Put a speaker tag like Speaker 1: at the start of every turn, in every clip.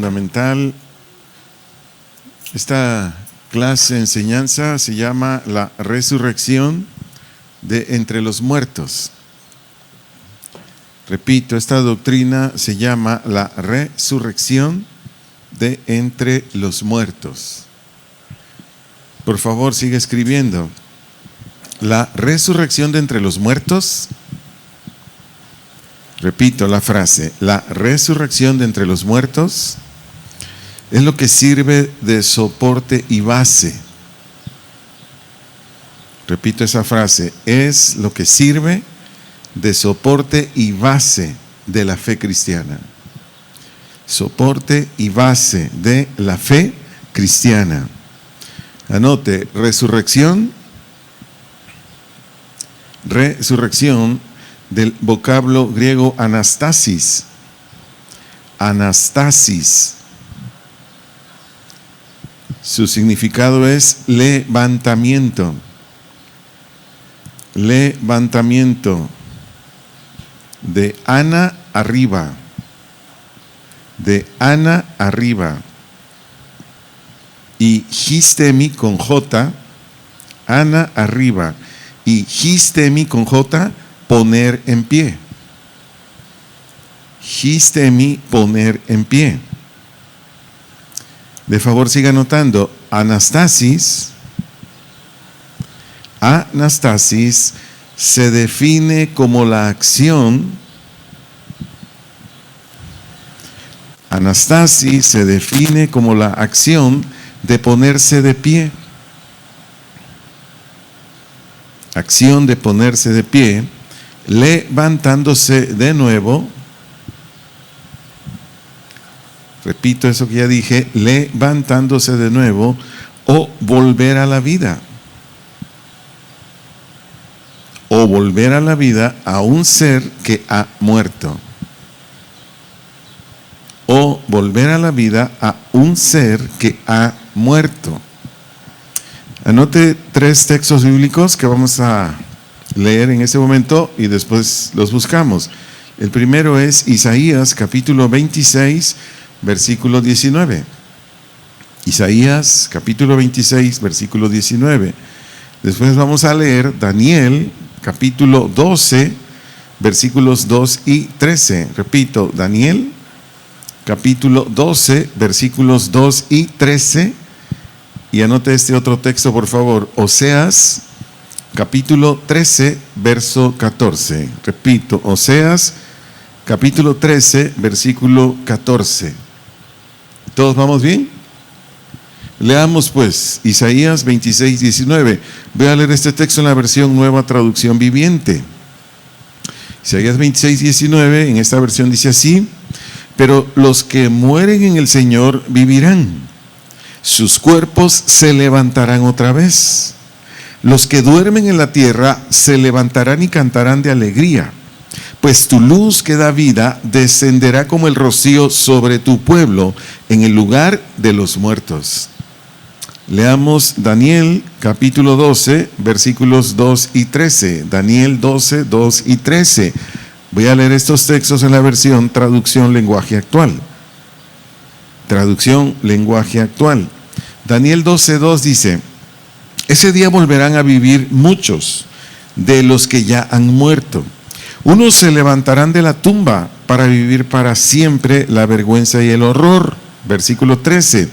Speaker 1: fundamental. Esta clase de enseñanza se llama la resurrección de entre los muertos. Repito, esta doctrina se llama la resurrección de entre los muertos. Por favor, sigue escribiendo. La resurrección de entre los muertos. Repito la frase, la resurrección de entre los muertos es lo que sirve de soporte y base. Repito esa frase, es lo que sirve de soporte y base de la fe cristiana. Soporte y base de la fe cristiana. Anote, resurrección del vocablo griego anastasis. Anastasis. Su significado es levantamiento. Levantamiento. De ana arriba. De ana arriba. Y histemi con J. Ana arriba. Y histemi con J. Poner en pie. Histemi, poner en pie. De favor, siga anotando. Anastasis. Anastasis se define como la acción. Anastasis se define como la acción de ponerse de pie. Acción de ponerse de pie, levantándose de nuevo. Repito eso que ya dije, levantándose de nuevo o volver a la vida. O volver a la vida a un ser que ha muerto. O volver a la vida a un ser que ha muerto. Anote 3 textos bíblicos que vamos a leer en este momento y después los buscamos. El primero es Isaías capítulo 26, versículo 19. Isaías capítulo 26, versículo 19. Después vamos a leer Daniel capítulo 12, versículos 2 y 13. Repito, Daniel capítulo 12, versículos 2 y 13. Y anote este otro texto, por favor. Oseas, capítulo 13, verso 14. Repito, Oseas, capítulo 13, versículo 14. ¿Todos vamos bien? Leamos pues Isaías 26, 19. Voy a leer este texto en la versión Nueva Traducción Viviente. Isaías 26, 19, en esta versión dice así: pero los que mueren en el Señor vivirán. Sus cuerpos se levantarán otra vez. Los que duermen en la tierra se levantarán y cantarán de alegría, pues tu luz que da vida descenderá como el rocío sobre tu pueblo en el lugar de los muertos. Leamos Daniel capítulo 12, versículos 2 y 13. Daniel 12, 2 y 13. Voy a leer estos textos en la versión Traducción Lenguaje Actual. Traducción Lenguaje Actual. Daniel 12:2 dice: ese día volverán a vivir muchos de los que ya han muerto. Unos se levantarán de la tumba para vivir para siempre la vergüenza y el horror. Versículo 13.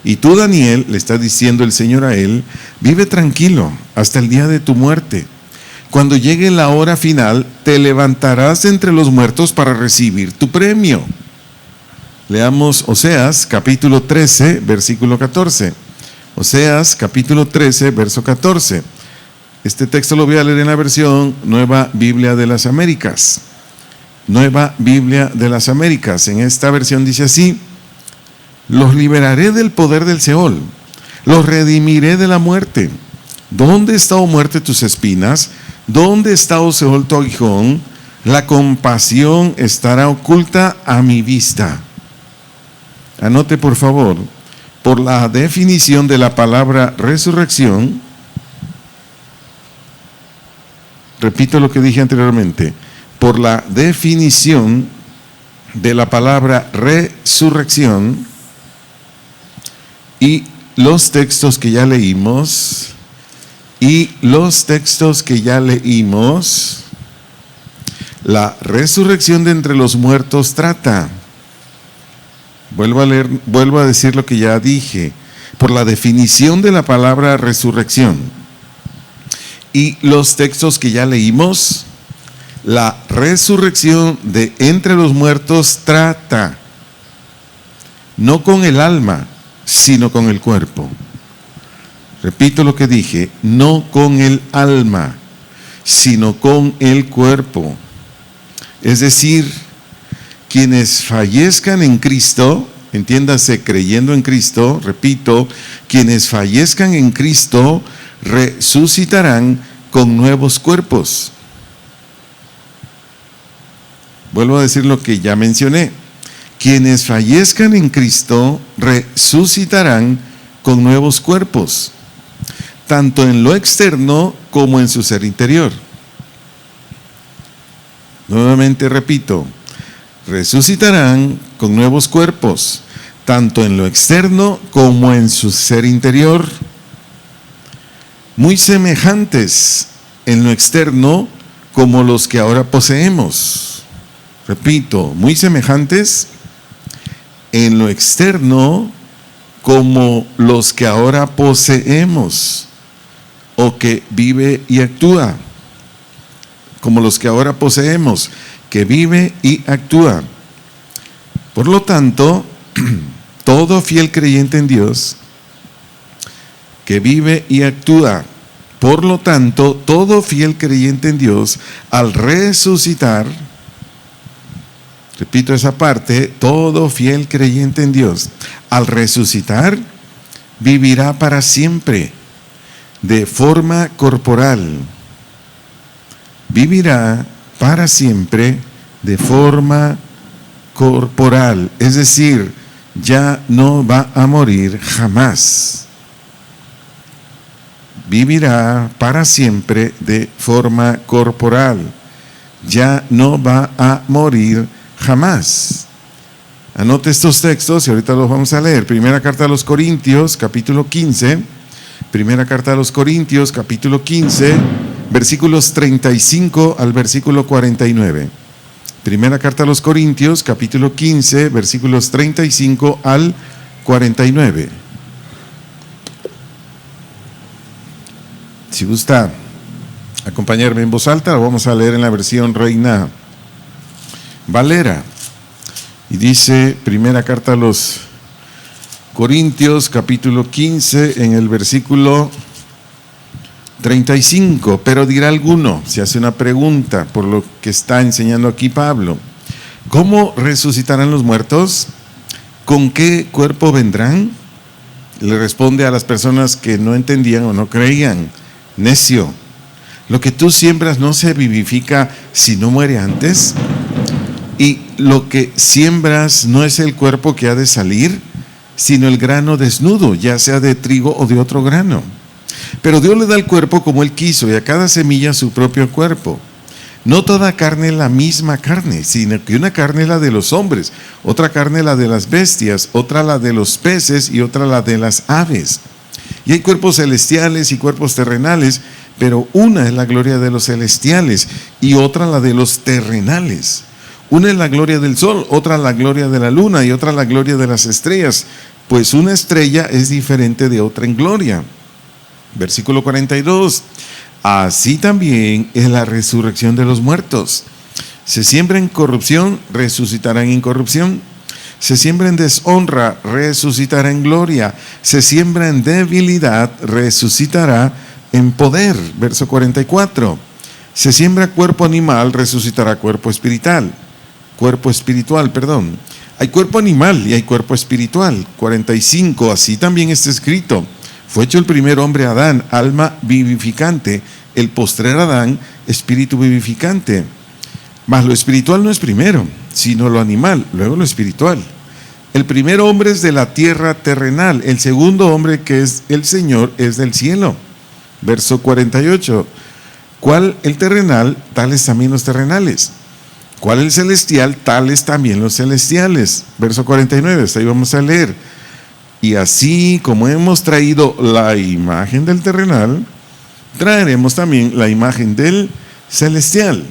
Speaker 1: Y tú, Daniel, le está diciendo el Señor a él, vive tranquilo hasta el día de tu muerte. Cuando llegue la hora final, te levantarás entre los muertos para recibir tu premio. Leamos Oseas capítulo 13, versículo 14. Oseas capítulo 13, verso 14. Este texto lo voy a leer en la versión Nueva Biblia de las Américas. Nueva Biblia de las Américas. En esta versión dice así: los liberaré del poder del Seol, los redimiré de la muerte. ¿Dónde está, oh muerte, tus espinas? ¿Dónde está, oh Seol, tu aguijón? La compasión estará oculta a mi vista. Anote por favor, por la definición de la palabra resurrección, repito lo que dije anteriormente, por la definición de la palabra resurrección, Y los textos que ya leímos, la resurrección de entre los muertos trata. Vuelvo a decir lo que ya dije, por la definición de la palabra resurrección. Y los textos que ya leímos, la resurrección de entre los muertos trata, no con el alma, sino con el cuerpo. Repito lo que dije, no con el alma, sino con el cuerpo. Es decir, quienes fallezcan en Cristo, entiéndase, creyendo en Cristo, repito, quienes fallezcan en Cristo resucitarán con nuevos cuerpos. Vuelvo a decir lo que ya mencioné. Quienes fallezcan en Cristo resucitarán con nuevos cuerpos, tanto en lo externo como en su ser interior. Nuevamente repito, resucitarán con nuevos cuerpos, tanto en lo externo como en su ser interior, muy semejantes en lo externo como los que ahora poseemos. Repito, muy semejantes en lo externo como los que ahora poseemos, o que vive y actúa, como los que ahora poseemos, que vive y actúa. Por lo tanto, todo fiel creyente en Dios, que vive y actúa, por lo tanto, todo fiel creyente en Dios, al resucitar, repito esa parte, todo fiel creyente en Dios, al resucitar, vivirá para siempre, de forma corporal. Vivirá para siempre de forma corporal, es decir, ya no va a morir jamás. Vivirá para siempre de forma corporal, ya no va a morir jamás. Anote estos textos y ahorita los vamos a leer. Primera carta a los Corintios, capítulo 15. Primera carta a los Corintios, capítulo 15, versículos 35 al versículo 49. Primera carta a los Corintios, capítulo 15, versículos 35 al 49. Si gusta acompañarme en voz alta, lo vamos a leer en la versión Reina Valera. Y dice, primera carta a los Corintios, capítulo 15, en el versículo 35. Pero dirá alguno, se hace una pregunta por lo que está enseñando aquí Pablo: ¿cómo resucitarán los muertos? ¿Con qué cuerpo vendrán? Le responde a las personas que no entendían o no creían: necio, lo que tú siembras no se vivifica si no muere antes. Y lo que siembras no es el cuerpo que ha de salir, sino el grano desnudo, ya sea de trigo o de otro grano. Pero Dios le da el cuerpo como Él quiso, y a cada semilla su propio cuerpo. No toda carne es la misma carne, sino que una carne es la de los hombres, otra carne la de las bestias, otra la de los peces y otra la de las aves. Y hay cuerpos celestiales y cuerpos terrenales, pero una es la gloria de los celestiales y otra la de los terrenales. Una es la gloria del sol, otra la gloria de la luna y otra la gloria de las estrellas, pues una estrella es diferente de otra en gloria. Versículo 42. Así también es la resurrección de los muertos. Se siembra en corrupción, resucitarán en incorrupción. Se siembra en deshonra, resucitará en gloria. Se siembra en debilidad, resucitará en poder. Verso 44. Se siembra cuerpo animal, resucitará cuerpo espiritual. Hay cuerpo animal y hay cuerpo espiritual. 45. Así también está escrito: fue hecho el primer hombre Adán, alma vivificante; el postrer Adán, espíritu vivificante. Mas lo espiritual no es primero, sino lo animal, luego lo espiritual. El primer hombre es de la tierra terrenal, el segundo hombre, que es el Señor, es del cielo. Verso 48. ¿Cuál el terrenal? Tales también los terrenales. ¿Cuál el celestial? Tales también los celestiales. Verso 49, hasta ahí vamos a leer. Y así como hemos traído la imagen del terrenal, traeremos también la imagen del celestial.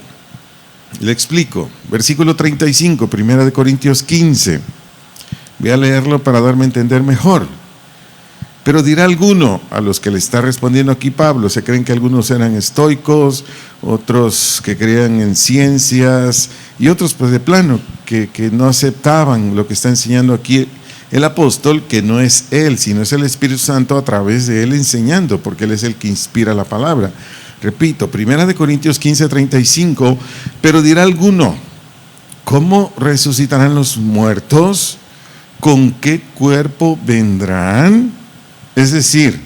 Speaker 1: Le explico. Versículo 35, 1 Corintios 15. Voy a leerlo para darme a entender mejor. Pero dirá alguno, a los que le está respondiendo aquí Pablo, se creen que algunos eran estoicos, otros que creían en ciencias, y otros pues de plano, que no aceptaban lo que está enseñando aquí el apóstol, que no es él, sino es el Espíritu Santo a través de él enseñando, porque él es el que inspira la palabra. Repito, 1 Corintios 15, 35, pero dirá alguno, ¿cómo resucitarán los muertos? ¿Con qué cuerpo vendrán? Es decir,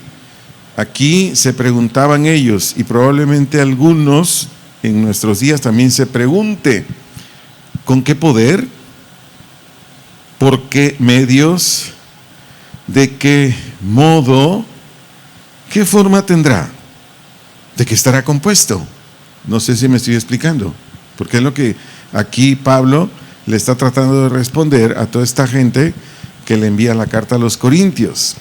Speaker 1: aquí se preguntaban ellos, y probablemente algunos en nuestros días también se pregunte, ¿con qué poder? ¿Por qué medios? ¿De qué modo? ¿Qué forma tendrá? ¿De qué estará compuesto? No sé si me estoy explicando, porque es lo que aquí Pablo le está tratando de responder a toda esta gente que le envía la carta a los Corintios.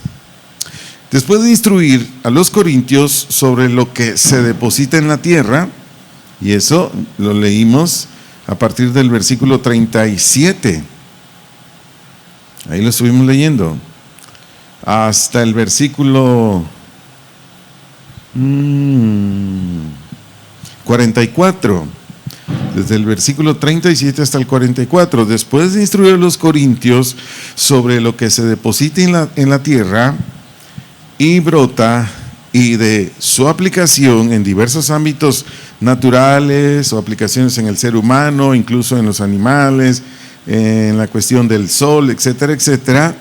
Speaker 1: Después de instruir a los corintios sobre lo que se deposita en la tierra, y eso lo leímos a partir del versículo 37, ahí lo estuvimos leyendo, hasta el versículo 44, desde el versículo 37 hasta el 44, después de instruir a los corintios sobre lo que se deposita en la tierra, y brota, y de su aplicación en diversos ámbitos naturales o aplicaciones en el ser humano, incluso en los animales, en la cuestión del sol, etcétera, etcétera.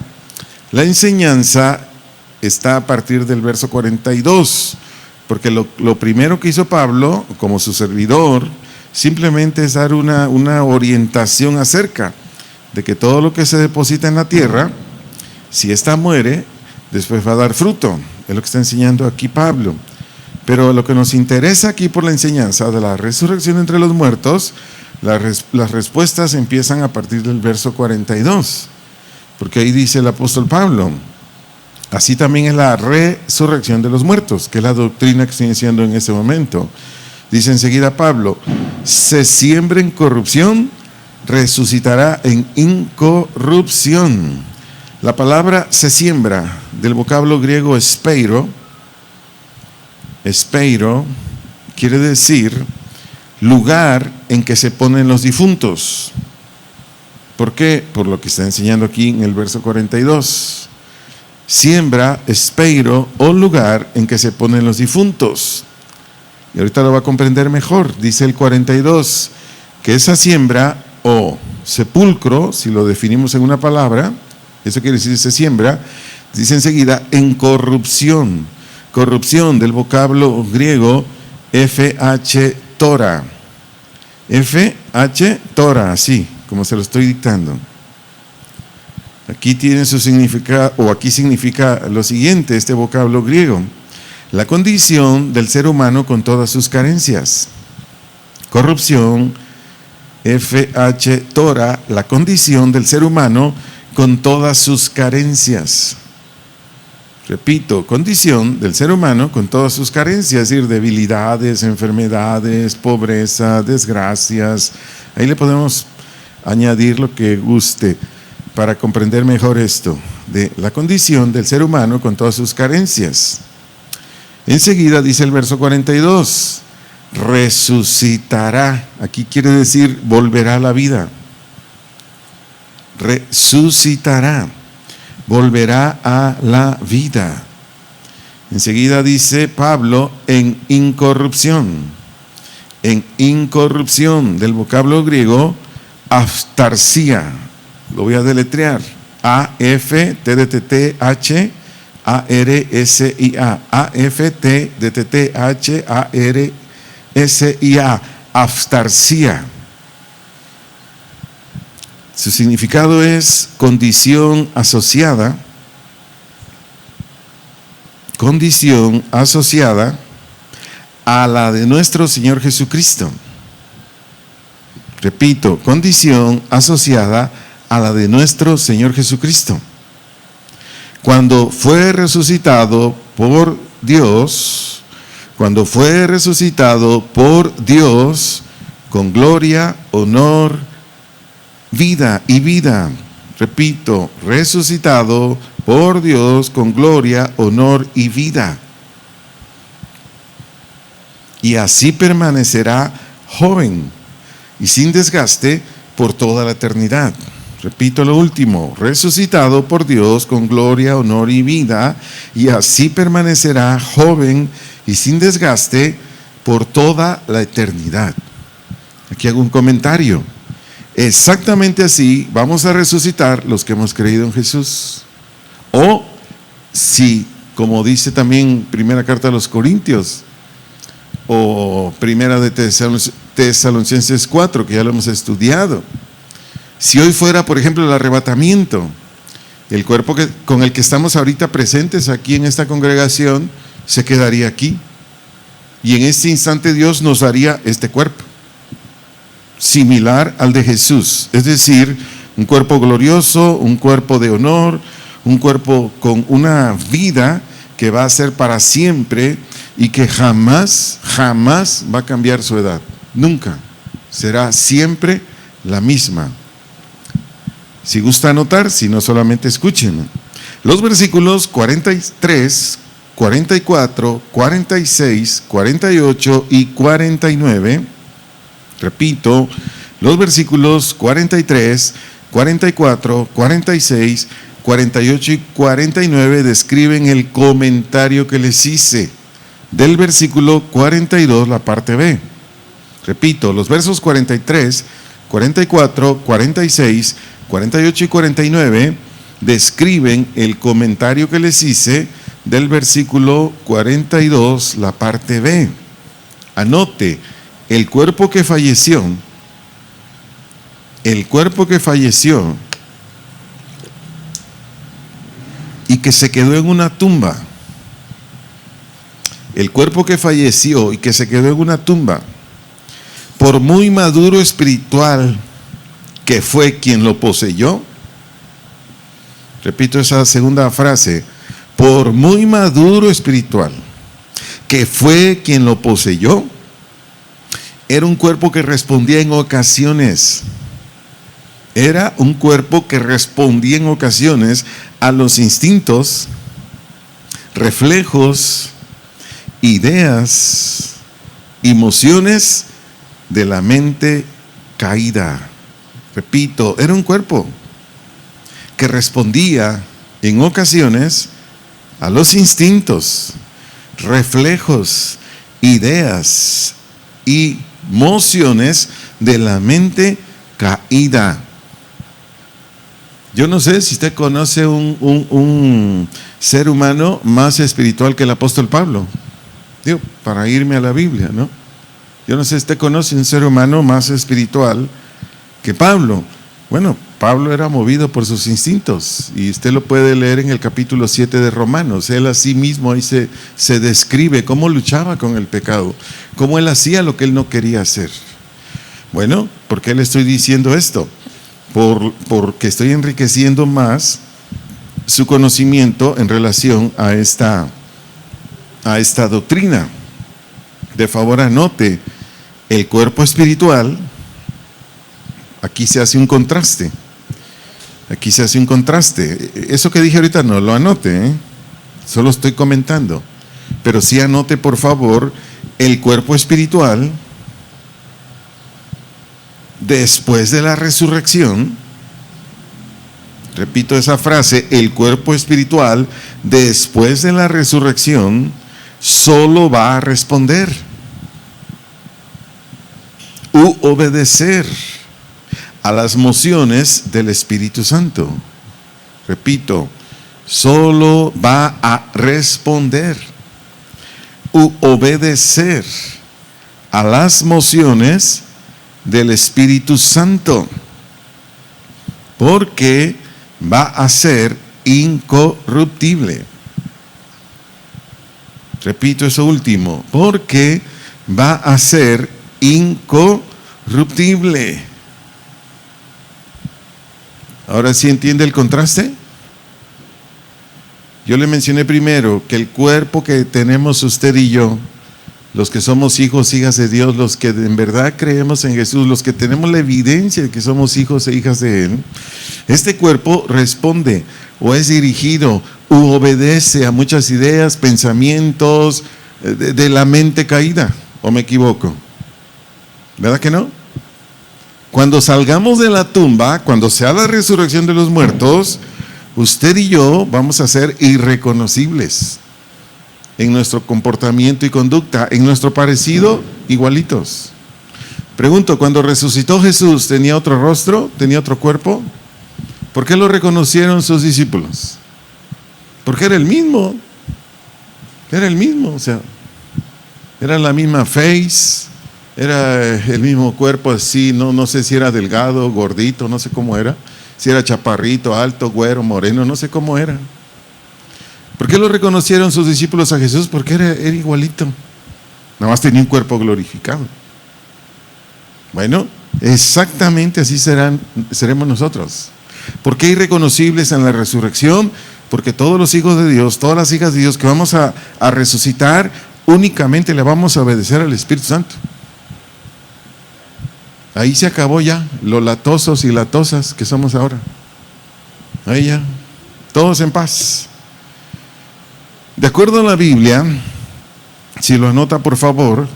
Speaker 1: La enseñanza está a partir del verso 42, porque lo primero que hizo Pablo, como su servidor, simplemente es dar una orientación acerca de que todo lo que se deposita en la tierra, si ésta muere, después va a dar fruto. Es lo que está enseñando aquí Pablo. Pero lo que nos interesa aquí por la enseñanza de la resurrección entre los muertos, las respuestas empiezan a partir del verso 42, porque ahí dice el apóstol Pablo, así también es la resurrección de los muertos, que es la doctrina que estoy enseñando en este momento. Dice enseguida Pablo, se siembra en corrupción, resucitará en incorrupción. La palabra se siembra, del vocablo griego espeiro, quiere decir lugar en que se ponen los difuntos. ¿Por qué? Por lo que está enseñando aquí en el verso 42. Siembra, espeiro, o lugar en que se ponen los difuntos. Y ahorita lo va a comprender mejor. Dice el 42, que esa siembra o sepulcro, si lo definimos en una palabra, eso quiere decir se siembra, dice enseguida en corrupción. Corrupción del vocablo griego Tora. Tora, así como se lo estoy dictando. Aquí tiene su significado, o aquí significa lo siguiente, este vocablo griego: la condición del ser humano con todas sus carencias. Corrupción, Tora, la condición del ser humano con todas sus carencias. Repito, condición del ser humano con todas sus carencias, es decir, debilidades, enfermedades, pobreza, desgracias. Ahí le podemos añadir lo que guste para comprender mejor esto, de la condición del ser humano con todas sus carencias. Enseguida dice el verso 42, resucitará. Aquí quiere decir volverá a la vida. Resucitará, volverá a la vida. Enseguida dice Pablo en incorrupción, del vocablo griego aftarsia. Lo voy a deletrear: A-F-T-D-T-H-A-R-S-I-A, A-F-T-D-T-H-A-R-S-I-A, aftarsia. Su significado es condición asociada a la de nuestro Señor Jesucristo. Repito, condición asociada a la de nuestro Señor Jesucristo. cuando fue resucitado por Dios, con gloria, honor, vida y vida. Repito, resucitado por Dios con gloria, honor y vida. Y así permanecerá joven y sin desgaste por toda la eternidad. Repito lo último, resucitado por Dios con gloria, honor y vida, y así permanecerá joven y sin desgaste por toda la eternidad. Aquí hago un comentario. Exactamente así vamos a resucitar los que hemos creído en Jesús. O si, como dice también primera carta a los Corintios, o primera de Tesalonicenses 4, que ya lo hemos estudiado. Si hoy fuera, por ejemplo, el arrebatamiento, el cuerpo con el que estamos ahorita presentes aquí en esta congregación, se quedaría aquí. Y en este instante Dios nos daría este cuerpo, similar al de Jesús. Es decir, un cuerpo glorioso, un cuerpo de honor, un cuerpo con una vida que va a ser para siempre y que jamás va a cambiar su edad. Nunca. Será siempre la misma. Si gusta anotar, si no, solamente escuchen. Los versículos 43, 44, 46, 48 y 49. Repito, los versículos 43, 44, 46, 48 y 49 describen el comentario que les hice del versículo 42, la parte B. Repito, los versos 43, 44, 46, 48 y 49 describen el comentario que les hice del versículo 42, la parte B. Anote, el cuerpo que falleció y que se quedó en una tumba, por muy maduro espiritual que fue quien lo poseyó. Repito esa segunda frase, por muy maduro espiritual que fue quien lo poseyó, era un cuerpo que respondía en ocasiones. Era un cuerpo que respondía en ocasiones a los instintos, reflejos, ideas, emociones de la mente caída. Repito, era un cuerpo que respondía en ocasiones a los instintos, reflejos, ideas y emociones de la mente caída. Yo no sé si usted conoce un ser humano más espiritual que el apóstol Pablo. Digo, para irme a la Biblia, ¿no? Yo no sé si usted conoce un ser humano más espiritual que Pablo. Bueno, Pablo era movido por sus instintos y usted lo puede leer en el capítulo 7 de Romanos. Él a sí mismo ahí se describe cómo luchaba con el pecado, cómo él hacía lo que él no quería hacer. Bueno, ¿por qué le estoy diciendo esto? Porque estoy enriqueciendo más su conocimiento en relación a esta doctrina. De favor, anote, el cuerpo espiritual, aquí se hace un contraste. Eso que dije ahorita no lo anote, solo estoy comentando. Pero sí anote, por favor, el cuerpo espiritual después de la resurrección. Repito esa frase, el cuerpo espiritual después de la resurrección solo va a responder u obedecer a las mociones del Espíritu Santo. Repito, solo va a responder u obedecer a las mociones del Espíritu Santo, porque va a ser incorruptible. Repito eso último, porque va a ser incorruptible. ¿Ahora sí entiende el contraste? Yo le mencioné primero que el cuerpo que tenemos usted y yo, los que somos hijos, hijas de Dios, los que en verdad creemos en Jesús, los que tenemos la evidencia de que somos hijos e hijas de Él, este cuerpo responde o es dirigido u obedece a muchas ideas, pensamientos de la mente caída. ¿O me equivoco? ¿Verdad que no? Cuando salgamos de la tumba, cuando sea la resurrección de los muertos, usted y yo vamos a ser irreconocibles en nuestro comportamiento y conducta, en nuestro parecido, igualitos. Pregunto, cuando resucitó Jesús, ¿tenía otro rostro? ¿Tenía otro cuerpo? ¿Por qué lo reconocieron sus discípulos? Porque era el mismo. Era el mismo, o sea, era la misma face, era el mismo cuerpo así, no sé si era delgado, gordito, no sé cómo era, si era chaparrito, alto, güero, moreno, no sé cómo era. ¿Por qué lo reconocieron sus discípulos a Jesús? Porque era igualito, nada más tenía un cuerpo glorificado. Bueno, exactamente así seremos nosotros. ¿Por qué irreconocibles en la resurrección? Porque todos los hijos de Dios, todas las hijas de Dios que vamos a resucitar, únicamente le vamos a obedecer al Espíritu Santo. Ahí se acabó ya, los latosos y latosas que somos ahora. Ahí ya, todos en paz. De acuerdo a la Biblia, si lo anota por favor,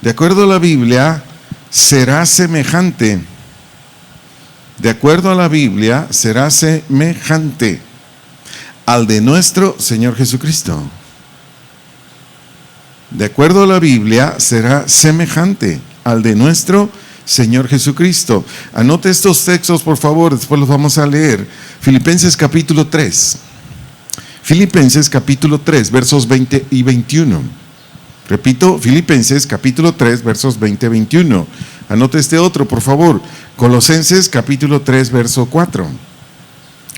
Speaker 1: de acuerdo a la Biblia, será semejante. De acuerdo a la Biblia, será semejante al de nuestro Señor Jesucristo. De acuerdo a la Biblia, será semejante al de nuestro Señor Jesucristo. Anote estos textos, por favor, después los vamos a leer. Filipenses capítulo 3. Filipenses capítulo 3, versos 20 y 21. Repito, Filipenses capítulo 3, versos 20 y 21. Anote este otro, por favor. Colosenses capítulo 3, verso 4.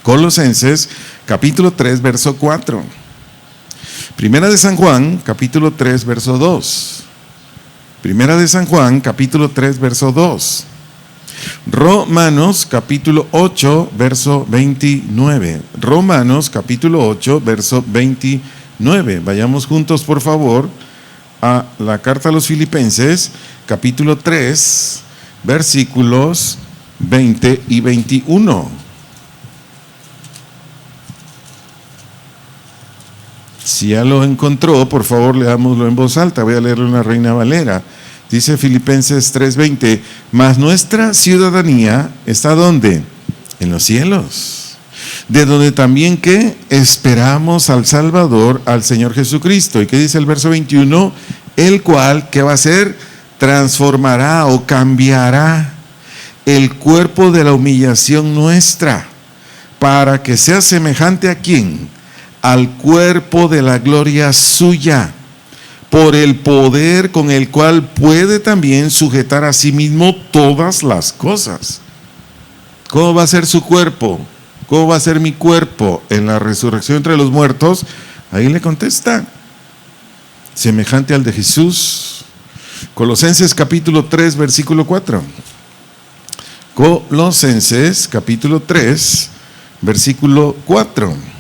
Speaker 1: Colosenses capítulo 3, verso 4. Primera de San Juan, capítulo 3, verso 2. Primera de San Juan, capítulo 3, verso 2. Romanos, capítulo 8, verso 29. Romanos, capítulo 8, verso 29. Vayamos juntos, por favor, a la carta a los Filipenses, capítulo 3, versículos 20 y 21. Si ya lo encontró, por favor, leámoslo en voz alta. Voy a leerlo en la Reina Valera. Dice Filipenses 3:20, mas nuestra ciudadanía está ¿dónde? En los cielos, de donde también que esperamos al Salvador, al Señor Jesucristo. ¿Y qué dice el verso 21? El cual, ¿qué va a hacer? Transformará o cambiará el cuerpo de la humillación nuestra, para que sea semejante ¿a quién? Al cuerpo de la gloria suya, por el poder con el cual puede también sujetar a sí mismo todas las cosas. ¿Cómo va a ser su cuerpo? ¿Cómo va a ser mi cuerpo en la resurrección entre los muertos? Ahí le contesta, semejante al de Jesús. Colosenses capítulo 3, versículo 4. Colosenses capítulo 3, versículo 4.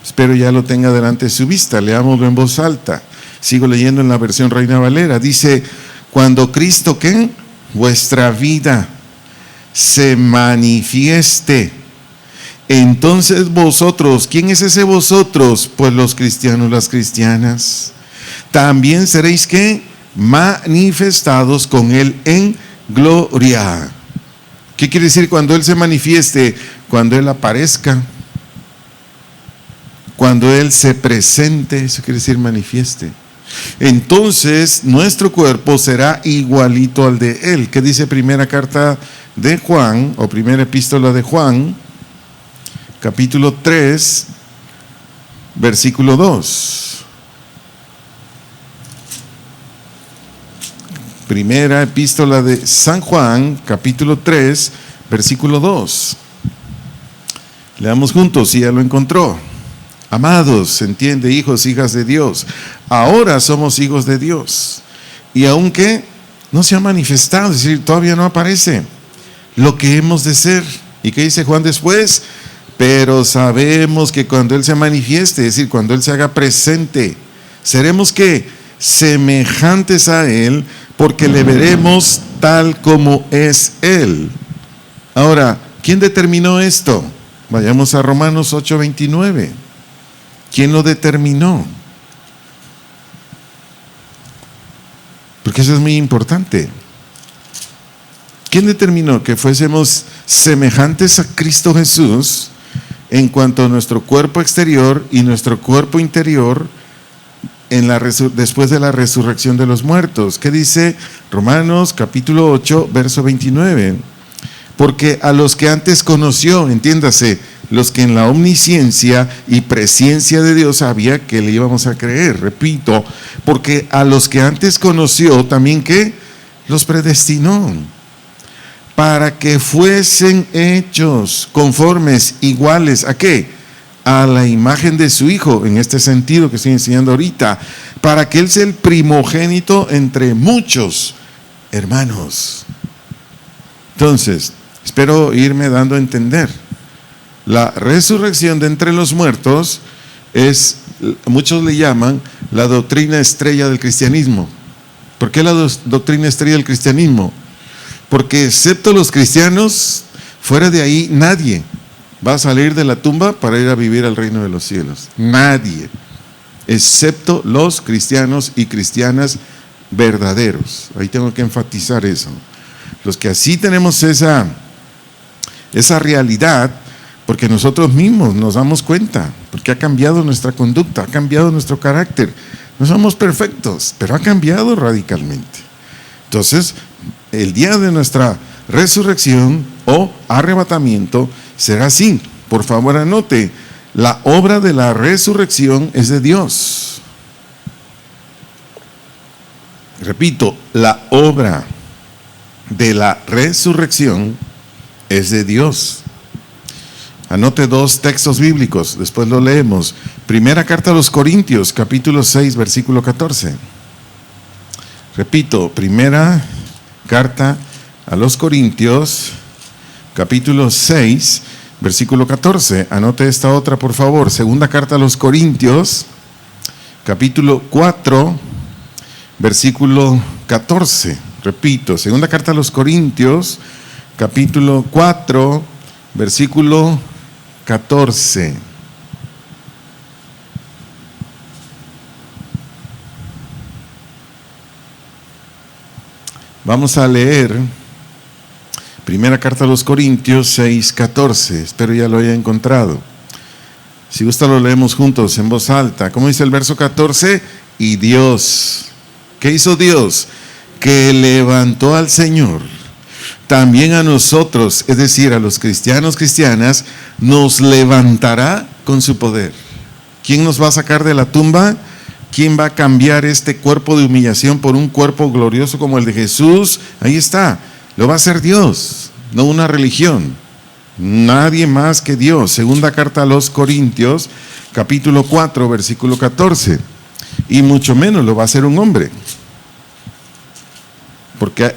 Speaker 1: Espero ya lo tenga delante de su vista. Leámoslo en voz alta. Sigo leyendo en la versión Reina Valera. Dice, cuando Cristo, ¿qué? Vuestra vida se manifieste, entonces vosotros, ¿quién es ese vosotros? Pues los cristianos, las cristianas, también seréis, ¿qué? Manifestados con Él en gloria. ¿Qué quiere decir cuando Él se manifieste? Cuando Él aparezca, cuando Él se presente, eso quiere decir manifieste. Entonces nuestro cuerpo será igualito al de Él. ¿Qué dice primera carta de Juan, o primera epístola de Juan, capítulo 3, versículo 2? Primera epístola de San Juan, capítulo 3, versículo 2. Leamos juntos si ya lo encontró. Amados, se entiende, hijos, hijas de Dios. Ahora somos hijos de Dios. Y aunque no se ha manifestado, es decir, todavía no aparece lo que hemos de ser. ¿Y qué dice Juan después? pero sabemos que cuando Él se manifieste, es decir, cuando Él se haga presente, seremos ¿qué? Semejantes a Él, porque le veremos tal como es Él. Ahora, ¿quién determinó esto? Vayamos a Romanos 8:29. ¿Quién lo determinó? Porque eso es muy importante. ¿Quién determinó que fuésemos semejantes a Cristo Jesús en cuanto a nuestro cuerpo exterior y nuestro cuerpo interior después de la resurrección de los muertos? ¿Qué dice Romanos capítulo 8, verso 29? Porque a los que antes conoció, entiéndase, los que en la omnisciencia y presciencia de Dios sabía que le íbamos a creer, repito, porque a los que antes conoció también que los predestinó para que fuesen hechos conformes, iguales, ¿a qué? A la imagen de su Hijo, en este sentido que estoy enseñando ahorita, para que Él sea el primogénito entre muchos hermanos. Entonces, espero irme dando a entender. La resurrección de entre los muertos es, muchos le llaman la doctrina estrella del cristianismo. ¿Por qué la doctrina estrella del cristianismo? Porque excepto los cristianos, fuera de ahí nadie va a salir de la tumba para ir a vivir al reino de los cielos. Nadie, excepto los cristianos y cristianas verdaderos. Ahí tengo que enfatizar eso. Los que así tenemos esa realidad, porque nosotros mismos nos damos cuenta, porque ha cambiado nuestra conducta, ha cambiado nuestro carácter. No somos perfectos, pero ha cambiado radicalmente. Entonces, el día de nuestra resurrección o arrebatamiento será así. Por favor, anote, la obra de la resurrección es de Dios. Repito, la obra de la resurrección es de Dios. Anote dos textos bíblicos, después lo leemos. Primera carta a los Corintios, capítulo 6, versículo 14. Repito, primera carta a los Corintios, capítulo 6, versículo 14. Anote esta otra, por favor. Segunda carta a los Corintios, capítulo 4, versículo 14. Repito, segunda carta a los Corintios, capítulo 4, versículo 14. Vamos a leer primera carta a los Corintios 6, 14. Espero ya lo haya encontrado. Si gusta lo leemos juntos en voz alta. ¿Cómo dice el verso 14? Y Dios, ¿qué hizo Dios? Que levantó al Señor. También a nosotros, es decir, a los cristianos, cristianas, nos levantará con su poder. ¿Quién nos va a sacar de la tumba? ¿Quién va a cambiar este cuerpo de humillación por un cuerpo glorioso como el de Jesús? Ahí está, lo va a hacer Dios, no una religión. Nadie más que Dios. Segunda carta a los Corintios, capítulo 4, versículo 14. Y mucho menos lo va a hacer un hombre. Porque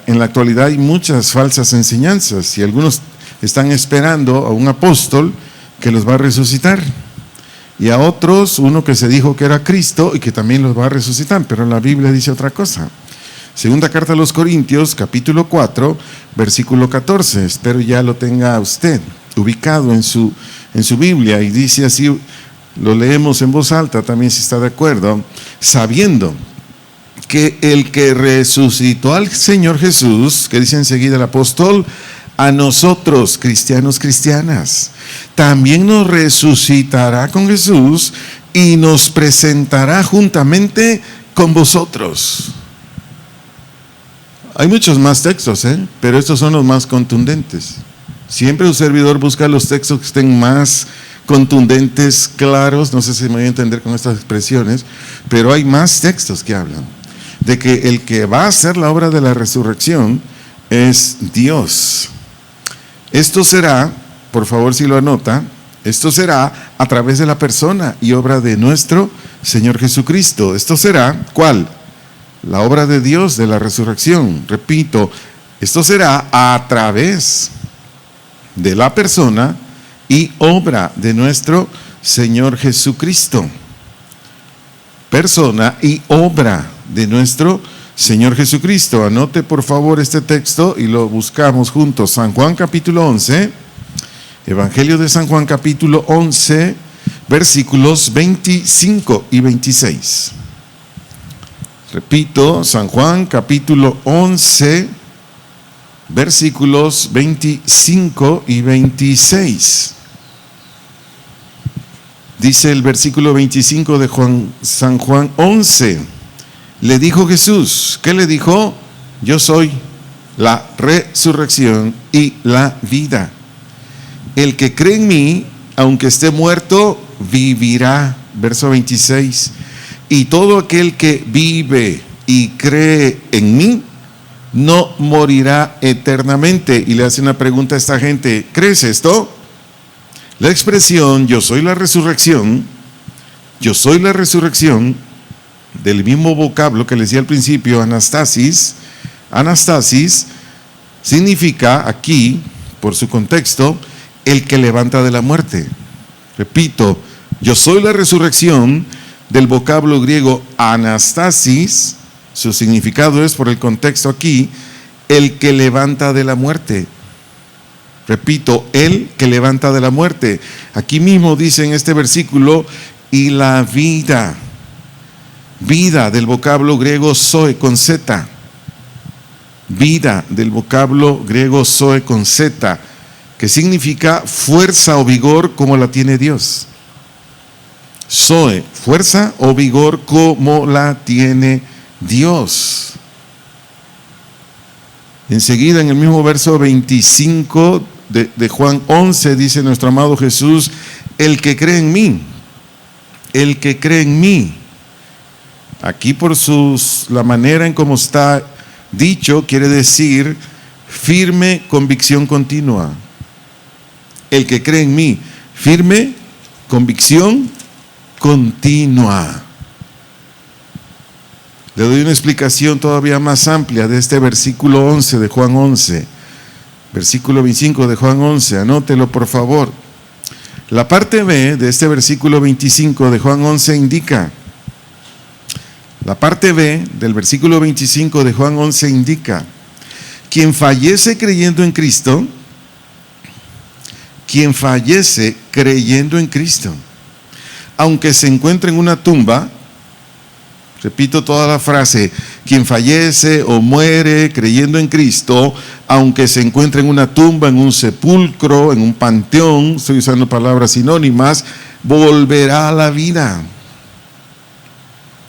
Speaker 1: en la actualidad hay muchas falsas enseñanzas y algunos están esperando a un apóstol que los va a resucitar. Y a otros, uno que se dijo que era Cristo y que también los va a resucitar, pero la Biblia dice otra cosa. Segunda carta a los Corintios, capítulo 4, versículo 14. Espero ya lo tenga usted ubicado en su Biblia, y dice así, lo leemos en voz alta también si está de acuerdo. Sabiendo que el que resucitó al Señor Jesús, que dice enseguida el apóstol, a nosotros, cristianos, cristianas, también nos resucitará con Jesús y nos presentará juntamente con vosotros. Hay muchos más textos, pero estos son los más contundentes. Siempre un servidor busca los textos que estén más contundentes, claros. No sé si me voy a entender con estas expresiones, pero hay más textos que hablan de que el que va a hacer la obra de la resurrección es Dios. Esto será, por favor si lo anota, esto será a través de la persona y obra de nuestro Señor Jesucristo. Esto será, ¿cuál? La obra de Dios de la resurrección. Repito, esto será a través de la persona y obra de nuestro Señor Jesucristo. Persona y obra de nuestro Señor Jesucristo. Anote por favor este texto y lo buscamos juntos. San Juan capítulo 11, Evangelio de San Juan capítulo 11, versículos 25 y 26. Repito, San Juan capítulo 11, versículos 25 y 26. Dice el versículo 25 de San Juan 11. Le dijo Jesús, ¿qué le dijo? Yo soy la resurrección y la vida. El que cree en mí, aunque esté muerto, vivirá. Verso 26. Y todo aquel que vive y cree en mí, no morirá eternamente. Y le hace una pregunta a esta gente, ¿crees esto? La expresión yo soy la resurrección, del mismo vocablo que les decía al principio, anastasis, significa aquí, por su contexto, el que levanta de la muerte. Repito, yo soy la resurrección, del vocablo griego anastasis, su significado es, por el contexto aquí, el que levanta de la muerte. Repito, el que levanta de la muerte. Aquí mismo dice en este versículo, y la vida. Vida del vocablo griego zoe con z. Vida del vocablo griego zoe con z, que significa fuerza o vigor como la tiene Dios. Zoe, fuerza o vigor como la tiene Dios. Enseguida en el mismo verso 25 de Juan 11 dice nuestro amado Jesús, el que cree en mí, aquí por la manera en cómo está dicho, quiere decir firme convicción continua. El que cree en mí, firme convicción continua. Le doy una explicación todavía más amplia de este versículo 11 de Juan 11. Versículo 25 de Juan 11, anótelo por favor. La parte B de este versículo 25 de Juan 11 indica, la parte B del versículo 25 de Juan 11 indica, quien fallece creyendo en Cristo, aunque se encuentre en una tumba, repito toda la frase, quien fallece o muere creyendo en Cristo, aunque se encuentre en una tumba, en un sepulcro, en un panteón, estoy usando palabras sinónimas, volverá a la vida.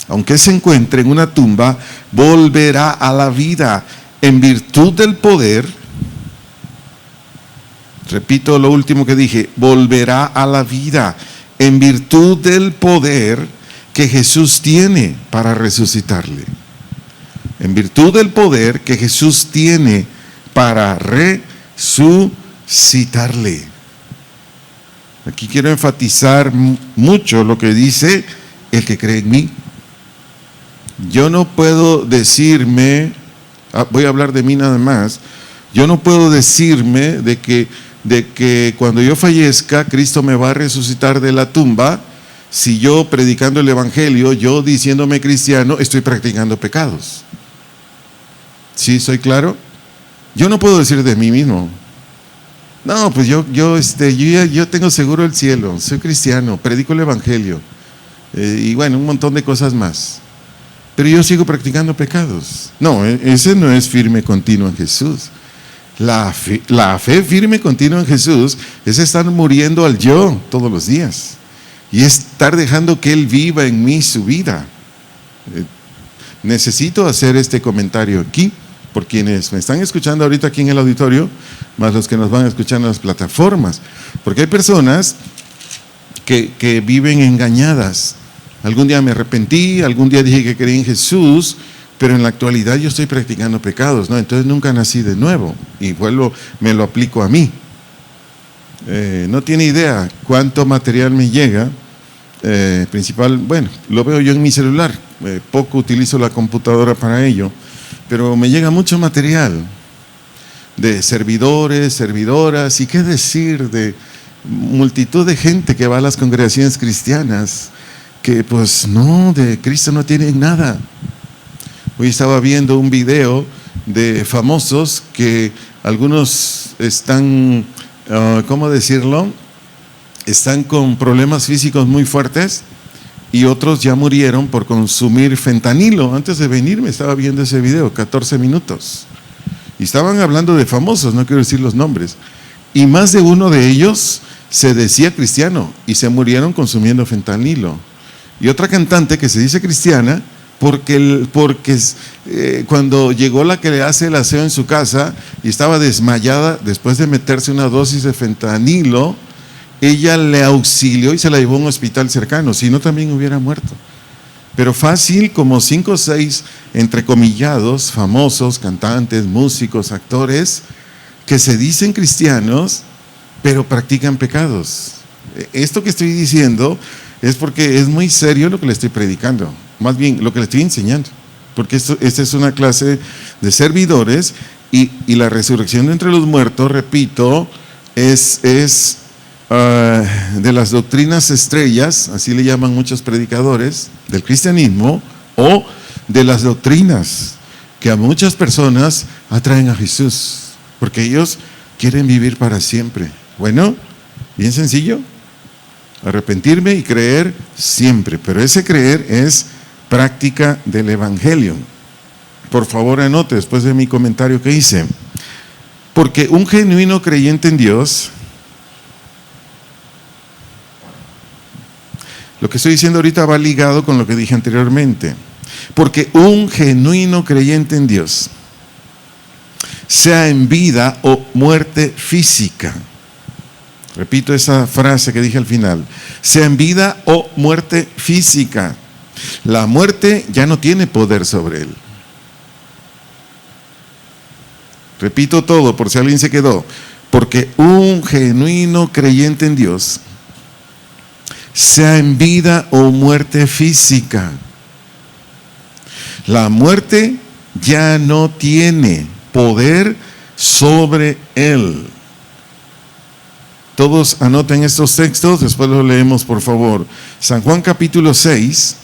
Speaker 1: Aunque se encuentre en una tumba, volverá a la vida en virtud del poder. Repito lo último que dije, volverá a la vida en virtud del poder que Jesús tiene para resucitarle. En virtud del poder que Jesús tiene para resucitarle. Aquí quiero enfatizar mucho lo que dice el que cree en mí. Yo no puedo decirme, voy a hablar de mí nada más, yo no puedo decirme de que cuando yo fallezca, Cristo me va a resucitar de la tumba, si yo predicando el Evangelio, yo diciéndome cristiano, estoy practicando pecados. ¿Sí? ¿Soy claro? Yo no puedo decir de mí mismo, no, pues yo tengo seguro el cielo, soy cristiano, predico el Evangelio, y bueno, un montón de cosas más. Pero yo sigo practicando pecados. No, ese no es firme continuo en Jesús. La fe firme continua en Jesús es estar muriendo al yo todos los días y estar dejando que Él viva en mí su vida. Necesito hacer este comentario aquí por quienes me están escuchando ahorita aquí en el auditorio, más los que nos van a escuchar en las plataformas, porque hay personas que viven engañadas. Algún día me arrepentí, algún día dije que creí en Jesús, pero en la actualidad yo estoy practicando pecados, ¿no? Entonces nunca nací de nuevo y me lo aplico a mí. No tiene idea cuánto material me llega, bueno, lo veo yo en mi celular, poco utilizo la computadora para ello, pero me llega mucho material de servidores, servidoras, y qué decir de multitud de gente que va a las congregaciones cristianas que pues no, de Cristo no tienen nada. Hoy estaba viendo un video de famosos que algunos están, ¿cómo decirlo? Están con problemas físicos muy fuertes y otros ya murieron por consumir fentanilo. Antes de venirme estaba viendo ese video, 14 minutos. Y estaban hablando de famosos, no quiero decir los nombres. Y más de uno de ellos se decía cristiano y se murieron consumiendo fentanilo. Y otra cantante que se dice cristiana, porque cuando llegó la que le hace el aseo en su casa y estaba desmayada después de meterse una dosis de fentanilo, ella le auxilió y se la llevó a un hospital cercano, si no también hubiera muerto. Pero fácil, como 5 o 6 entrecomillados, famosos, cantantes, músicos, actores, que se dicen cristianos, pero practican pecados. Esto que estoy diciendo es porque es muy serio lo que le estoy predicando, más bien lo que le estoy enseñando, porque esta es una clase de servidores y la resurrección de entre los muertos, repito, es de las doctrinas estrellas, así le llaman muchos predicadores del cristianismo, o de las doctrinas que a muchas personas atraen a Jesús, porque ellos quieren vivir para siempre. Bueno, bien sencillo, arrepentirme y creer siempre, pero ese creer es práctica del evangelio. Por favor anote después de mi comentario que hice, porque un genuino creyente en Dios, lo que estoy diciendo ahorita va ligado con lo que dije anteriormente, porque un genuino creyente en Dios, sea en vida o muerte física, repito esa frase que dije al final, sea en vida o muerte física, la muerte ya no tiene poder sobre él. Repito todo por si alguien se quedó, porque un genuino creyente en Dios, sea en vida o muerte física, la muerte ya no tiene poder sobre él. Todos anoten estos textos, después los leemos por favor. San Juan capítulo 6,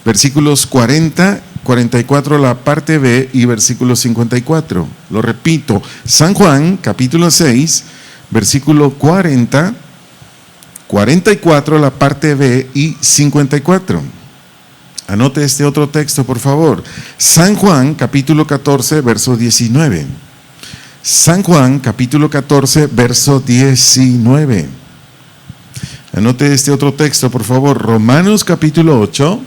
Speaker 1: versículos 40, 44 la parte B y versículo 54. Lo repito, San Juan capítulo 6, versículo 40, 44 la parte B y 54. Anote este otro texto por favor. San Juan capítulo 14 verso 19. San Juan capítulo 14 verso 19. Anote este otro texto por favor. Romanos capítulo 8.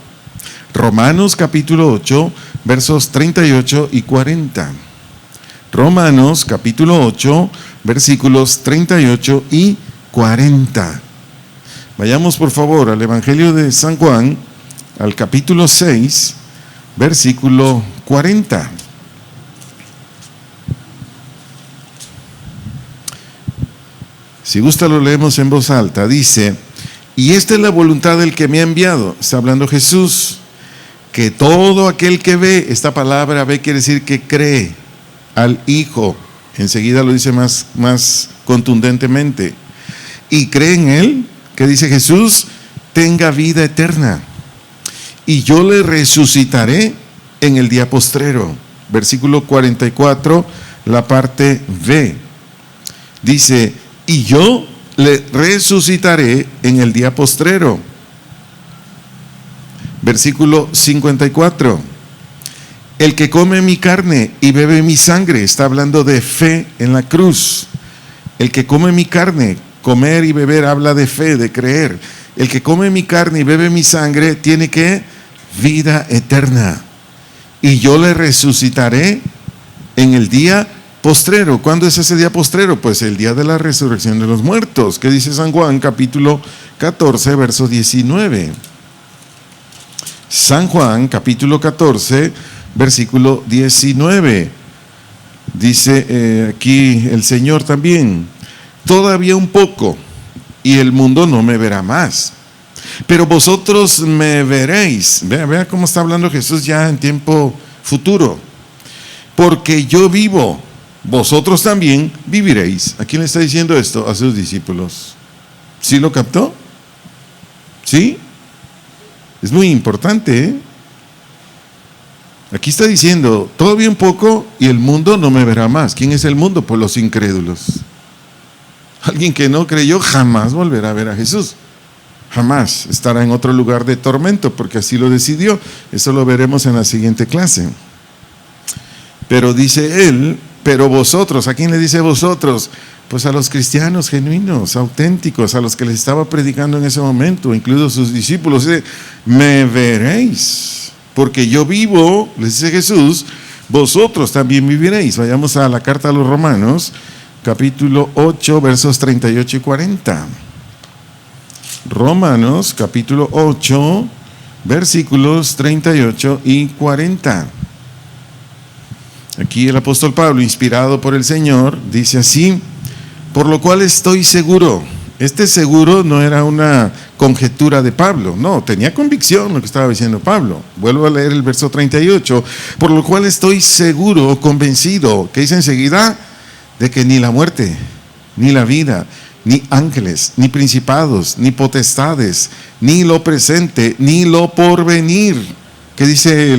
Speaker 1: Romanos capítulo 8 versos 38 y 40. Romanos capítulo 8 versículos 38 y 40. Vayamos por favor al Evangelio de San Juan, al capítulo 6, versículo 40. Si gusta lo leemos en voz alta. Dice, y esta es la voluntad del que me ha enviado, está hablando Jesús, que todo aquel que ve, esta palabra ve quiere decir que cree al Hijo, enseguida lo dice más contundentemente, y cree en Él, que dice Jesús, tenga vida eterna, y yo le resucitaré en el día postrero. Versículo 44, la parte B. Dice, y yo le resucitaré en el día postrero. Versículo 54. El que come mi carne y bebe mi sangre, está hablando de fe en la cruz. El que come mi carne, comer y beber habla de fe, de creer. El que come mi carne y bebe mi sangre tiene que vida eterna. Y yo le resucitaré en el día postrero. ¿Cuándo es ese día postrero? Pues el día de la resurrección de los muertos. ¿Qué dice San Juan capítulo 14 verso 19? San Juan capítulo 14 versículo 19. Dice aquí el Señor también, todavía un poco y el mundo no me verá más, pero vosotros me veréis. Vea cómo está hablando Jesús ya en tiempo futuro. Porque yo vivo, vosotros también viviréis. ¿A quién le está diciendo esto? A sus discípulos. ¿Sí lo captó? ¿Sí? Es muy importante, ¿eh? Aquí está diciendo, todavía un poco y el mundo no me verá más. ¿Quién es el mundo? Pues los incrédulos. Alguien que no creyó jamás volverá a ver a Jesús. Jamás estará en otro lugar de tormento, porque así lo decidió. Eso lo veremos en la siguiente clase. Pero dice él, pero vosotros, ¿a quién le dice vosotros? Pues a los cristianos genuinos, auténticos, a los que les estaba predicando en ese momento, incluidos sus discípulos. Dice, me veréis, porque yo vivo, les dice Jesús, vosotros también viviréis. Vayamos a la carta a los Romanos, capítulo 8, versos 38 y 40. Romanos, capítulo 8, versículos 38 y 40. Aquí el apóstol Pablo, inspirado por el Señor, dice así, por lo cual estoy seguro. Este seguro no era una conjetura de Pablo, no, tenía convicción lo que estaba diciendo Pablo. Vuelvo a leer el verso 38, por lo cual estoy seguro, convencido, que dice enseguida, de que ni la muerte, ni la vida, ni ángeles, ni principados, ni potestades, ni lo presente, ni lo porvenir. ¿Qué dice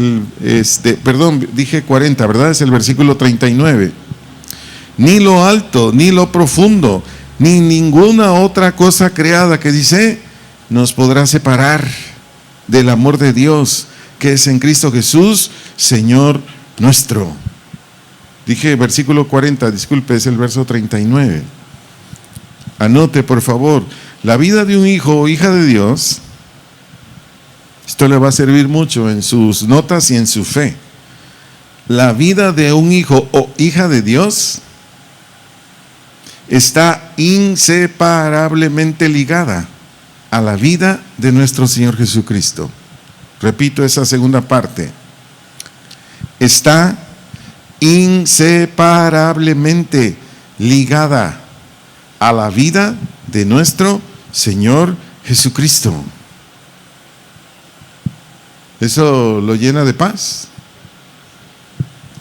Speaker 1: dije 40, ¿verdad? Es el versículo 39. Ni lo alto, ni lo profundo, ni ninguna otra cosa creada, que dice, nos podrá separar del amor de Dios, que es en Cristo Jesús, Señor nuestro. Dije versículo 40, disculpe, es el verso 39. Anote, por favor, la vida de un hijo o hija de Dios, esto le va a servir mucho en sus notas y en su fe. La vida de un hijo o hija de Dios está inseparablemente ligada a la vida de nuestro Señor Jesucristo. Repito esa segunda parte. Está inseparablemente ligada a la vida de nuestro Señor Jesucristo. Eso lo llena de paz.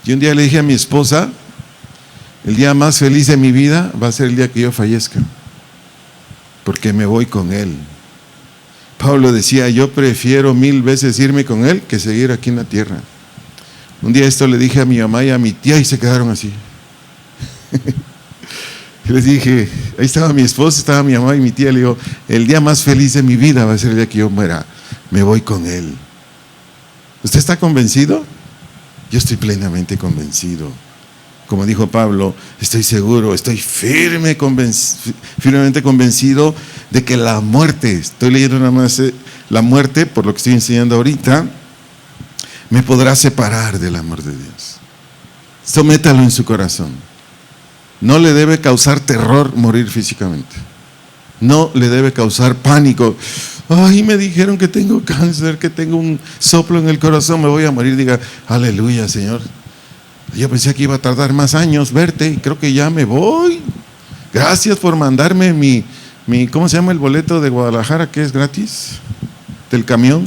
Speaker 1: Y un día le dije a mi esposa, el día más feliz de mi vida va a ser el día que yo fallezca, porque me voy con Él. Pablo decía, yo prefiero 1000 veces irme con Él que seguir aquí en la tierra. Un día esto le dije a mi mamá y a mi tía y se quedaron así. Y les dije, ahí estaba mi esposa, estaba mi mamá y mi tía. Le digo, el día más feliz de mi vida va a ser el día que yo muera. Me voy con Él. ¿Usted está convencido? Yo estoy plenamente convencido. Como dijo Pablo, estoy seguro, estoy firmemente convencido de que la muerte, estoy leyendo nada más la muerte, por lo que estoy enseñando ahorita, me podrá separar del amor de Dios. Esto métalo en su corazón. No le debe causar terror morir físicamente. No le debe causar pánico. Ay, me dijeron que tengo cáncer, que tengo un soplo en el corazón, me voy a morir. Diga, aleluya, Señor. Yo pensé que iba a tardar más años verte y creo que ya me voy. Gracias por mandarme mi ¿cómo se llama el boleto de Guadalajara, que es gratis? Del camión.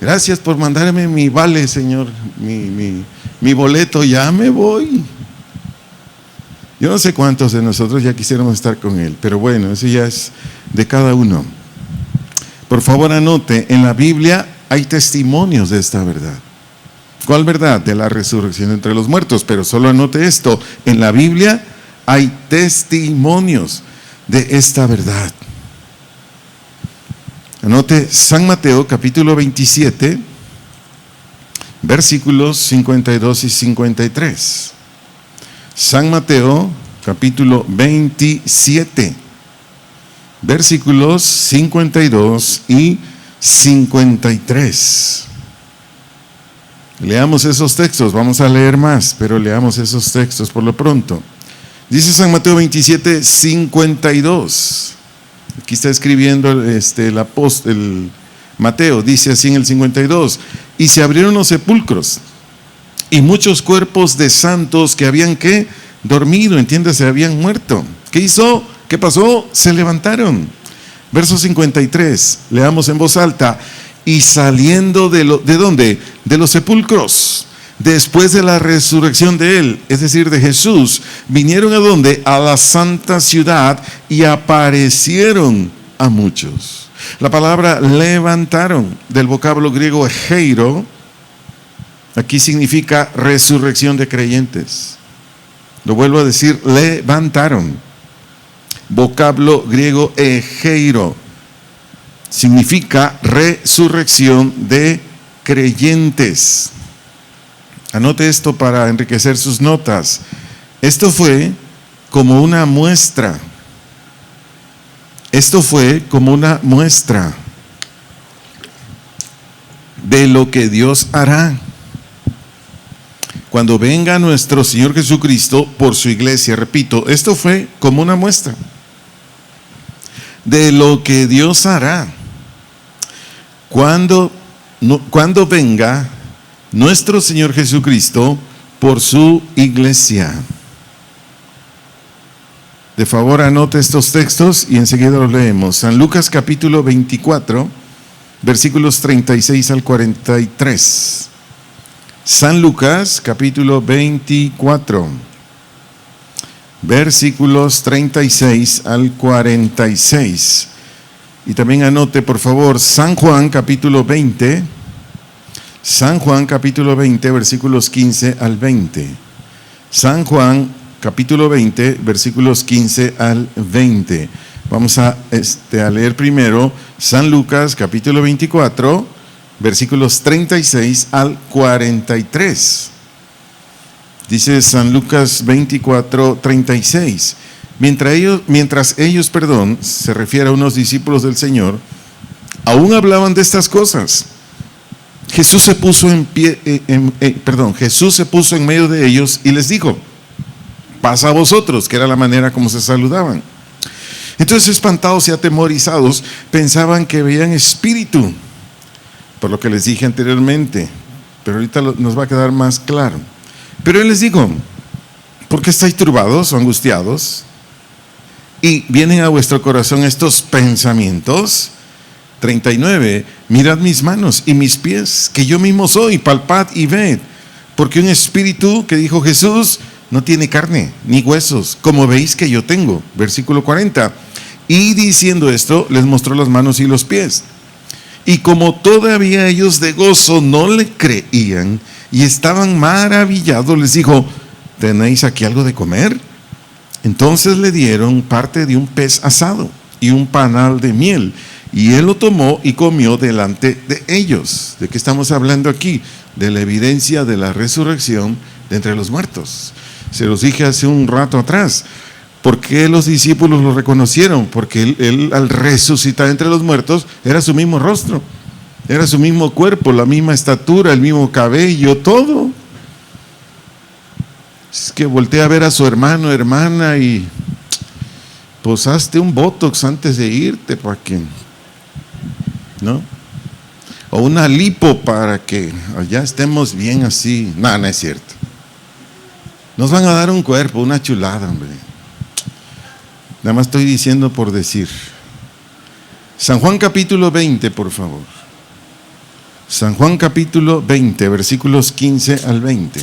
Speaker 1: Gracias por mandarme mi vale, Señor, mi boleto, ya me voy. Yo no sé cuántos de nosotros ya quisiéramos estar con Él, pero bueno, eso ya es de cada uno. Por favor, anote, en la Biblia hay testimonios de esta verdad. ¿Cuál verdad? De la resurrección entre los muertos, pero solo anote esto, en la Biblia hay testimonios de esta verdad. Anote San Mateo capítulo 27, versículos 52 y 53. San Mateo capítulo 27, versículos 52 y 53. Leamos esos textos, vamos a leer más, pero leamos esos textos por lo pronto. Dice San Mateo 27, 52. Aquí está escribiendo el apóstol Mateo, dice así en el 52, y se abrieron los sepulcros, y muchos cuerpos de santos que habían dormido, entiéndase, habían muerto. ¿Qué hizo? ¿Qué pasó? Se levantaron. Verso 53, leamos en voz alta. Y saliendo ¿de dónde? De los sepulcros, después de la resurrección de él, es decir, de Jesús, vinieron ¿a dónde? A la santa ciudad y aparecieron a muchos. La palabra levantaron, del vocablo griego egeiro, aquí significa resurrección de creyentes. Lo vuelvo a decir, levantaron. Vocablo griego egeiro significa resurrección de creyentes. Anote esto para enriquecer sus notas. Esto fue como una muestra. Esto fue como una muestra de lo que Dios hará cuando venga nuestro Señor Jesucristo por su iglesia. Repito, esto fue como una muestra de lo que Dios hará cuando venga nuestro Señor Jesucristo por su iglesia. De favor, anote estos textos y enseguida los leemos. San Lucas capítulo 24, versículos 36 al 43. San Lucas capítulo 24, versículos 36 al 46. Y también anote, por favor, San Juan capítulo 20, San Juan capítulo 20, versículos 15 al 20. San Juan capítulo 20, versículos 15 al 20. Vamos a leer primero San Lucas capítulo 24, versículos 36 al 43. Dice San Lucas 24, 36. Mientras ellos, se refiere a unos discípulos del Señor, aún hablaban de estas cosas, Jesús se puso Jesús se puso en medio de ellos y les dijo: paz a vosotros, que era la manera como se saludaban. Entonces, espantados y atemorizados, pensaban que veían espíritu, por lo que les dije anteriormente, pero ahorita nos va a quedar más claro. Pero él les dijo: ¿por qué estáis turbados o angustiados? Y vienen a vuestro corazón estos pensamientos. 39. Mirad mis manos y mis pies, que yo mismo soy, palpad y ved. Porque un espíritu, que dijo Jesús, no tiene carne ni huesos, como veis que yo tengo. Versículo 40. Y diciendo esto, les mostró las manos y los pies. Y como todavía ellos de gozo no le creían y estaban maravillados, les dijo: ¿tenéis aquí algo de comer? Entonces le dieron parte de un pez asado y un panal de miel, y él lo tomó y comió delante de ellos. ¿De qué estamos hablando aquí? De la evidencia de la resurrección de entre los muertos. Se los dije hace un rato atrás. ¿Por qué los discípulos lo reconocieron? Porque él al resucitar entre los muertos era su mismo rostro, era su mismo cuerpo, la misma estatura, el mismo cabello, todo. Es que voltea a ver a su hermano, hermana, y posaste un botox antes de irte para que, ¿no? O una lipo para que allá estemos bien así. No, no es cierto. Nos van a dar un cuerpo, una chulada, hombre. Nada más estoy diciendo por decir. San Juan capítulo 20, por favor. San Juan capítulo 20, versículos 15 al 20.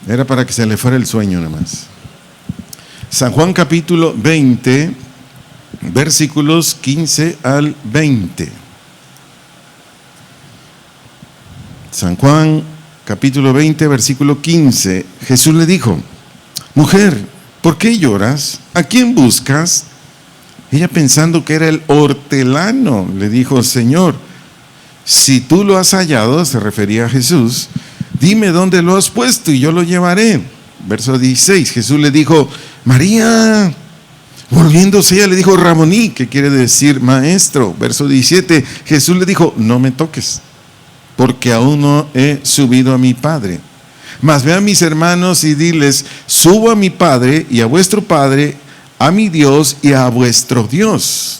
Speaker 1: Era para que se le fuera el sueño nada más. San Juan capítulo 20, versículos 15 al 20. San Juan capítulo 20, versículo 15. Jesús le dijo: mujer, ¿por qué lloras? ¿A quién buscas? Ella, pensando que era el hortelano, le dijo: Señor, si tú lo has hallado, se refería a Jesús, dime dónde lo has puesto y yo lo llevaré. Verso 16, Jesús le dijo: María. Volviéndose ella le dijo: Raboní, que quiere decir maestro. Verso 17, Jesús le dijo: no me toques, porque aún no he subido a mi Padre. Mas ve a mis hermanos y diles: subo a mi Padre y a vuestro Padre, a mi Dios y a vuestro Dios.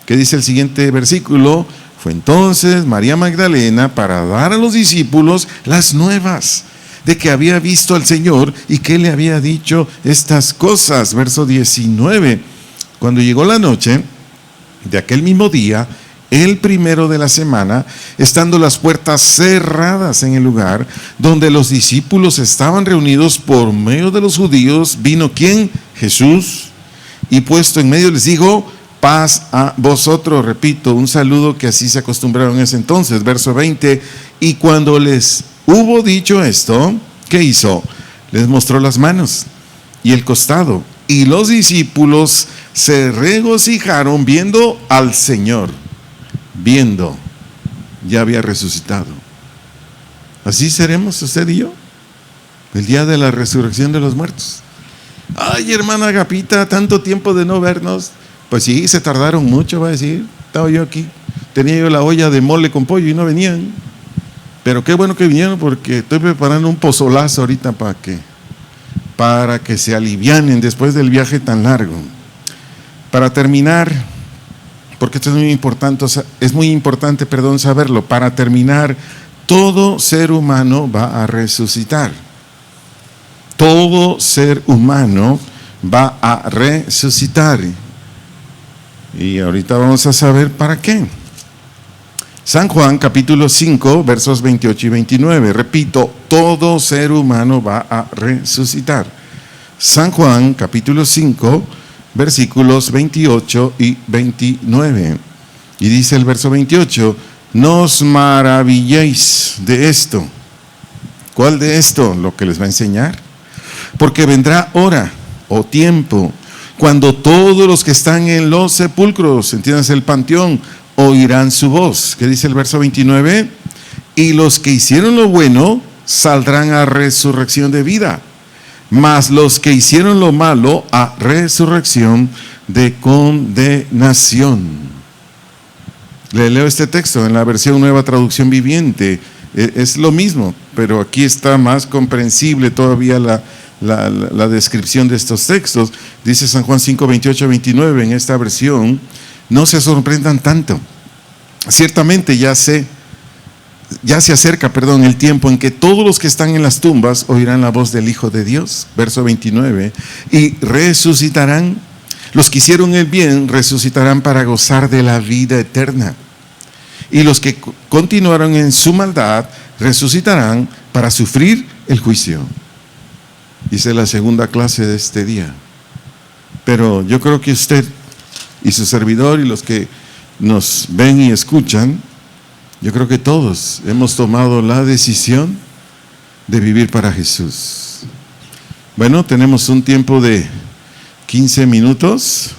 Speaker 1: ¿Qué dice el siguiente versículo? Fue entonces María Magdalena para dar a los discípulos las nuevas de que había visto al Señor y que le había dicho estas cosas. Verso 19. Cuando llegó la noche de aquel mismo día, el primero de la semana, estando las puertas cerradas en el lugar donde los discípulos estaban reunidos por medio de los judíos, vino ¿quién? Jesús, y puesto en medio les dijo: paz a vosotros. Repito, un saludo que así se acostumbraron en ese entonces. Verso 20, y cuando les hubo dicho esto, ¿qué hizo? Les mostró las manos y el costado, y los discípulos se regocijaron viendo al Señor. Viendo, ya había resucitado. Así seremos usted y yo el día de la resurrección de los muertos. Ay, hermana Agapita, tanto tiempo de no vernos. Pues sí, se tardaron mucho, va a decir. Estaba yo aquí, tenía yo la olla de mole con pollo y no venían. Pero qué bueno que vinieron, porque estoy preparando un pozolazo ahorita para que se alivianen después del viaje tan largo. Para terminar, porque esto es muy importante, saberlo. Para terminar, todo ser humano va a resucitar. Todo ser humano va a resucitar. Y ahorita vamos a saber para qué. San Juan capítulo 5, versos 28 y 29. Repito, todo ser humano va a resucitar. San Juan capítulo 5, versículos 28 y 29. Y dice el verso 28: no os maravilléis de esto. ¿Cuál de esto? Lo que les va a enseñar. Porque vendrá hora o tiempo cuando todos los que están en los sepulcros, entiéndase el panteón, oirán su voz. ¿Qué dice el verso 29? Y los que hicieron lo bueno saldrán a resurrección de vida, mas los que hicieron lo malo a resurrección de condenación. Le leo este texto en la versión Nueva Traducción Viviente. Es lo mismo, pero aquí está más comprensible todavía la descripción de estos textos. Dice San Juan 5, 28, 29 en esta versión: no se sorprendan tanto. Ciertamente ya se acerca, el tiempo en que todos los que están en las tumbas oirán la voz del Hijo de Dios. Verso 29, y resucitarán. Los que hicieron el bien resucitarán para gozar de la vida eterna. Y los que continuaron en su maldad resucitarán para sufrir el juicio. Dice la segunda clase de este día. Pero yo creo que usted y su servidor y los que nos ven y escuchan, yo creo que todos hemos tomado la decisión de vivir para Jesús. Bueno, tenemos un tiempo de 15 minutos